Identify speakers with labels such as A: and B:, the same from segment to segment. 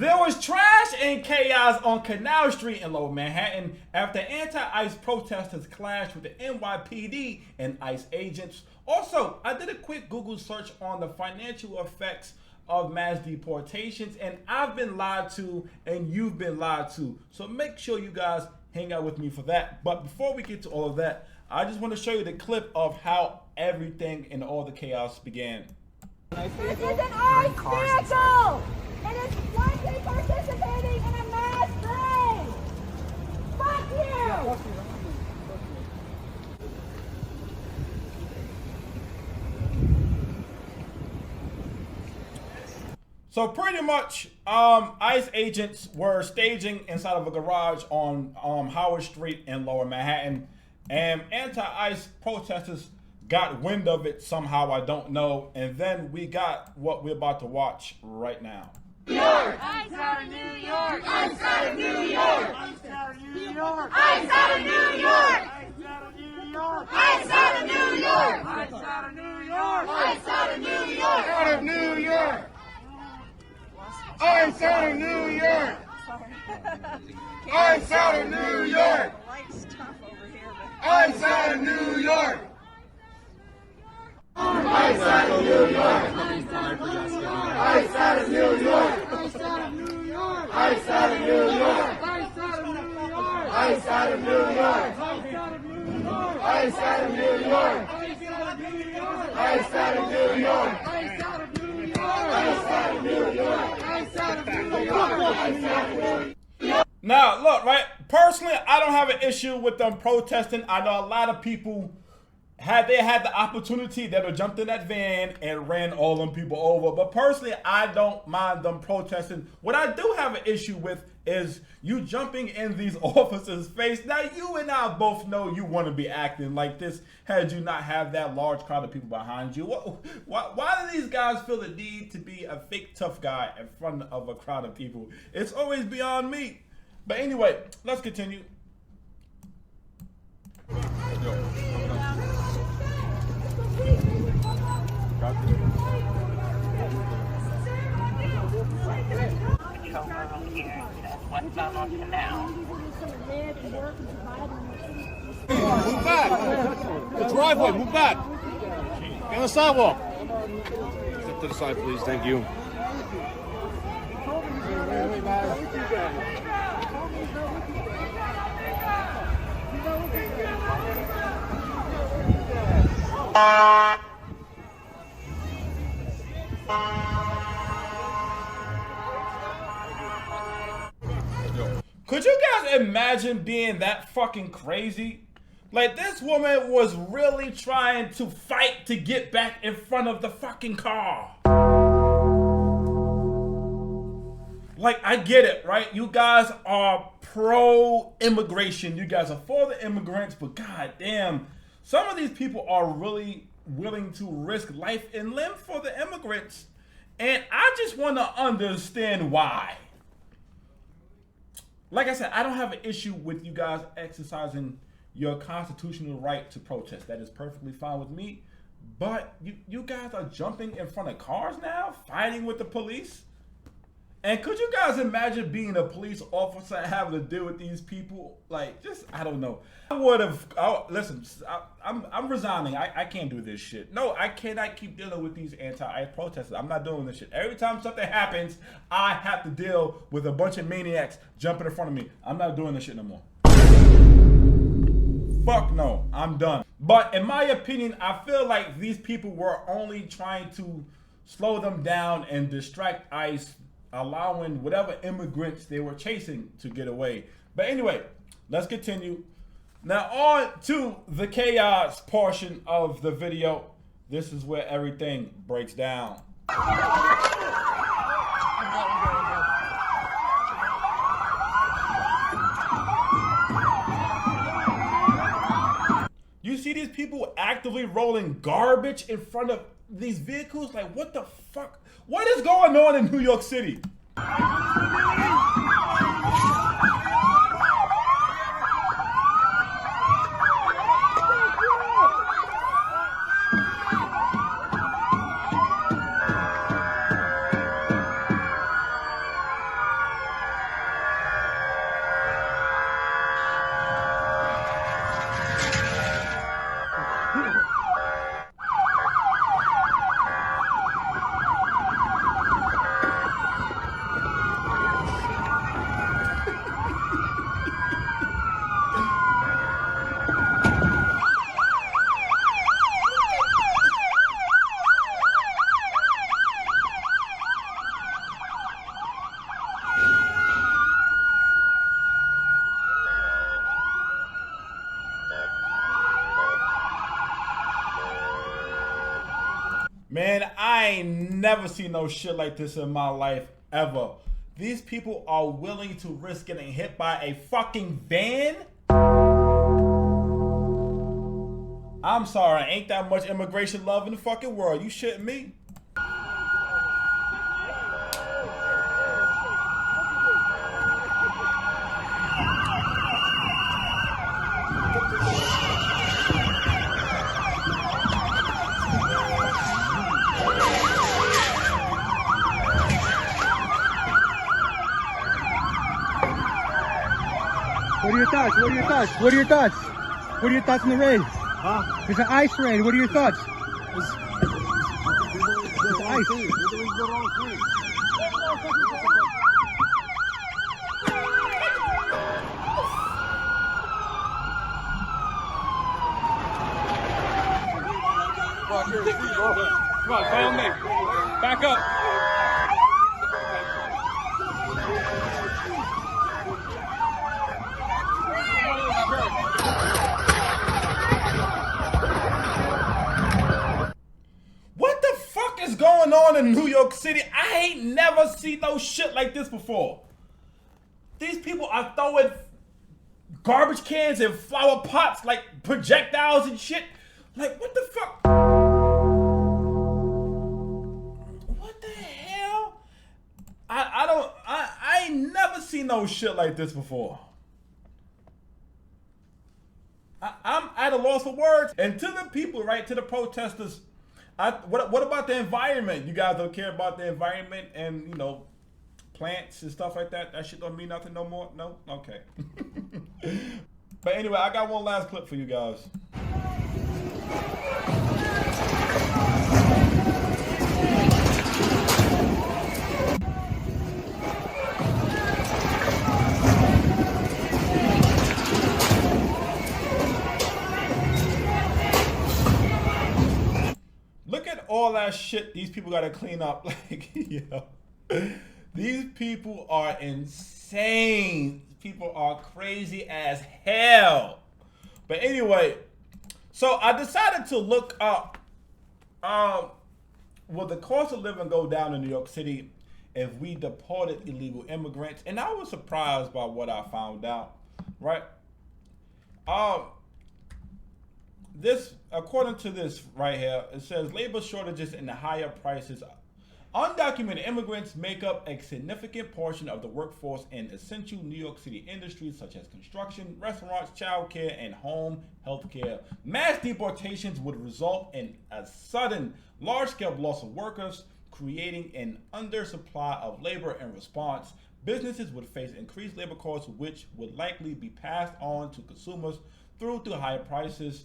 A: There was trash and chaos on Canal Street in Lower Manhattan after anti-ICE protesters clashed with the NYPD and ICE agents. Also, I did a quick Google search on the financial effects of mass deportations, and I've been lied to and you've been lied to. So make sure you guys hang out with me for that. But before we get to all of that, I just want to show you the clip of how everything and all the chaos began.
B: This is an ICE vehicle! It is likely participating in a mass parade! Fuck you!
A: So pretty much, ICE agents were staging inside of a garage on Howard Street in Lower Manhattan, and anti-ICE protesters got wind of it somehow, I don't know, and then we got what we're about to watch right now.
C: New York! ICE out of New York! ICE out of New York! ICE out of New York! ICE out of New York! ICE out of New York! ICE out of New York! ICE out of New York! Out of New York! ICE out of New York! ICE out of New York! ICE out of New York! ICE out of New York! ICE out of New York! ICE out of New York! ICE out of New York! ICE out of New York! ICE out of New York! ICE out of New York! ICE out of New York! ICE out of New York! ICE out of New York!
A: Now, look, right? Personally, I don't have an issue with them protesting. I know a lot of people, had they had the opportunity, they'd have jumped in that van and ran all them people over. But personally, I don't mind them protesting. What I do have an issue with is you jumping in these officers' face. Now, you and I both know you want to be acting like this had you not have that large crowd of people behind you. Why do these guys feel the need to be a fake tough guy in front of a crowd of people? It's always beyond me. But anyway, let's continue.
D: Westbound on Canal.
E: Move back! The driveway, move back! Get on the sidewalk! Step to the side, please. Thank you.
A: Could you guys imagine being that fucking crazy? Like, this woman was really trying to fight to get back in front of the fucking car. Like, I get it, right? You guys are pro-immigration. You guys are for the immigrants, but goddamn, some of these people are really willing to risk life and limb for the immigrants. And I just want to understand why. Like I said, I don't have an issue with you guys exercising your constitutional right to protest. That is perfectly fine with me. But you guys are jumping in front of cars now, fighting with the police. And could you guys imagine being a police officer and having to deal with these people? Like, just, I don't know. Listen, I'm resigning. I can't do this shit. No, I cannot keep dealing with these anti-ICE protesters. I'm not doing this shit. Every time something happens, I have to deal with a bunch of maniacs jumping in front of me. I'm not doing this shit no more. Fuck no, I'm done. But in my opinion, I feel like these people were only trying to slow them down and distract ICE, allowing whatever immigrants they were chasing to get away. But anyway, let's continue. Now on to the chaos portion of the video. This is where everything breaks down. You see these people actively rolling garbage in front of these vehicles? Like, what the fuck? What is going on in New York City? ain't never seen no shit like this in my life ever. These people are willing to risk getting hit by a fucking van? I'm sorry, ain't that much immigration love in the fucking world. You shitting me?
F: What are your thoughts? What are your thoughts? What are your thoughts? What are your thoughts on the raid? Huh? There's an ice raid. What are your thoughts? There's ice.
E: Come on, follow me. Back up.
A: What the fuck is going on in New York City? I ain't never seen no shit like this before. These people are throwing garbage cans and flower pots like projectiles and shit. Like, what the fuck? What the hell? I ain't never seen no shit like this before. I'm at a loss for words. And to the people, right, to the protesters, what about the environment? You guys don't care about the environment and, you know, plants and stuff like that? That shit don't mean nothing no more? No? Okay. But anyway, I got one last clip for you guys. Look at all that shit these people gotta clean up. Like, yo, these people are insane. People are crazy as hell. But anyway, so I decided to look up, will the cost of living go down in New York City if we deported illegal immigrants? And I was surprised by what I found out, right? This, according to this right here, it says labor shortages and the higher prices. Undocumented immigrants make up a significant portion of the workforce in essential New York City industries such as construction, restaurants, childcare, and home health care. Mass deportations would result in a sudden, large-scale loss of workers, creating an undersupply of labor. In response, businesses would face increased labor costs, which would likely be passed on to consumers through to higher prices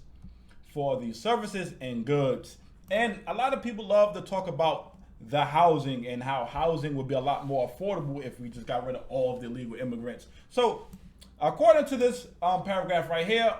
A: for the services and goods. And a lot of people love to talk about the housing and how housing would be a lot more affordable if we just got rid of all of the illegal immigrants. So, according to this paragraph right here,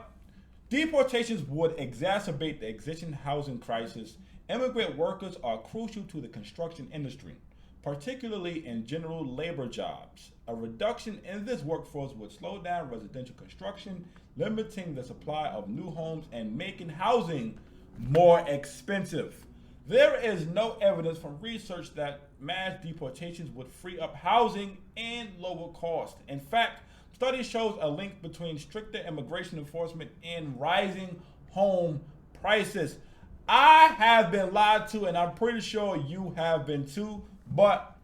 A: deportations would exacerbate the existing housing crisis. Immigrant workers are crucial to the construction industry, particularly in general labor jobs. A reduction in this workforce would slow down residential construction, limiting the supply of new homes and making housing more expensive. There is no evidence from research that mass deportations would free up housing and lower costs. In fact, study shows a link between stricter immigration enforcement and rising home prices. I have been lied to, and I'm pretty sure you have been too, but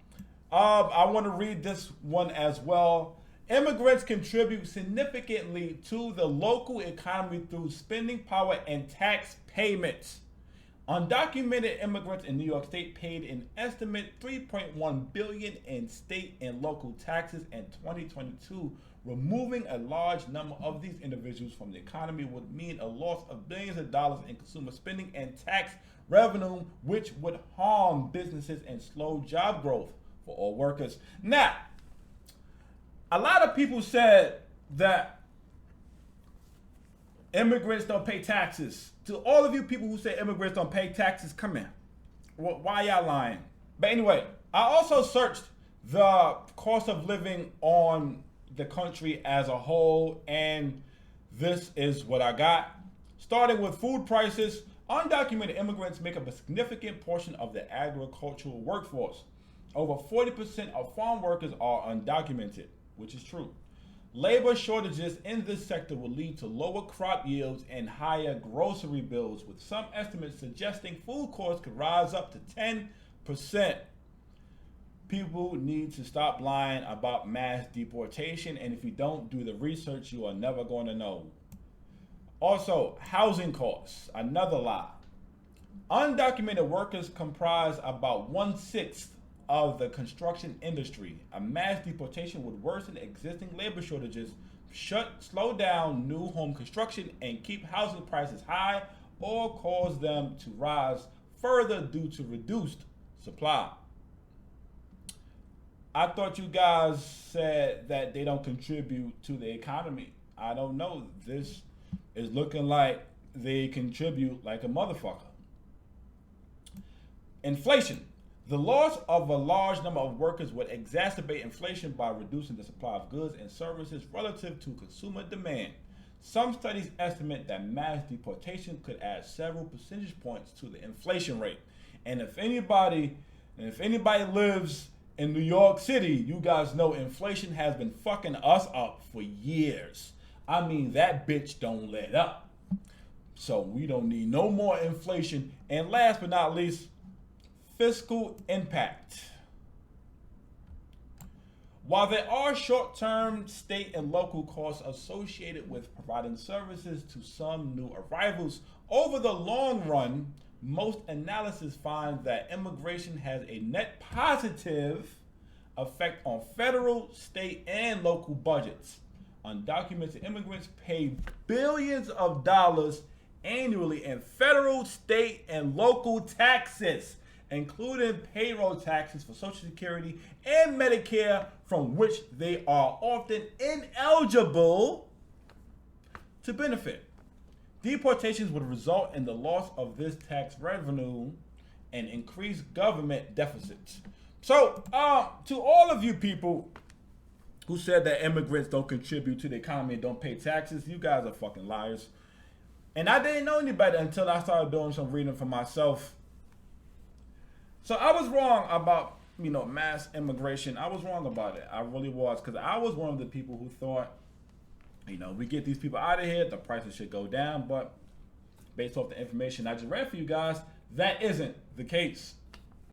A: I want to read this one as well. Immigrants contribute significantly to the local economy through spending power and tax payments. Undocumented immigrants in New York State paid an estimate $3.1 billion in state and local taxes in 2022. Removing a large number of these individuals from the economy would mean a loss of billions of dollars in consumer spending and tax revenue, which would harm businesses and slow job growth for all workers. Now, a lot of people said that immigrants don't pay taxes. To all of you people who say immigrants don't pay taxes, come in. Why y'all lying? But anyway, I also searched the cost of living on the country as a whole, and this is what I got. Starting with food prices, Undocumented immigrants make up a significant portion of the agricultural workforce. Over 40% of farm workers are undocumented, which is true. Labor shortages in this sector will lead to lower crop yields and higher grocery bills, with some estimates suggesting food costs could rise up to 10%. People need to stop lying about mass deportation, and if you don't do the research, you are never going to know. Also, housing costs, another lie. Undocumented workers comprise about 1/6 of the construction industry. A mass deportation would worsen existing labor shortages, slow down new home construction, and keep housing prices high, or cause them to rise further due to reduced supply. I thought you guys said that they don't contribute to the economy. I don't know. This is looking like they contribute like a motherfucker. Inflation. The loss of a large number of workers would exacerbate inflation by reducing the supply of goods and services relative to consumer demand. Some studies estimate that mass deportation could add several percentage points to the inflation rate. And if anybody lives in New York City, you guys know inflation has been fucking us up for years. I mean, that bitch don't let up. So we don't need no more inflation. And last but not least, fiscal impact. While there are short-term state and local costs associated with providing services to some new arrivals, over the long run, most analysis find that immigration has a net positive effect on federal, state, and local budgets. Undocumented immigrants pay billions of dollars annually in federal, state, and local taxes, including payroll taxes for Social Security and Medicare, from which they are often ineligible to benefit. Deportations would result in the loss of this tax revenue and increased government deficits. So, to all of you people who said that immigrants don't contribute to the economy and don't pay taxes, you guys are fucking liars. And I didn't know any better until I started doing some reading for myself. So I was wrong about, mass immigration. I was wrong about it. I really was, because I was one of the people who thought, we get these people out of here, the prices should go down. But based off the information I just read for you guys, that isn't the case.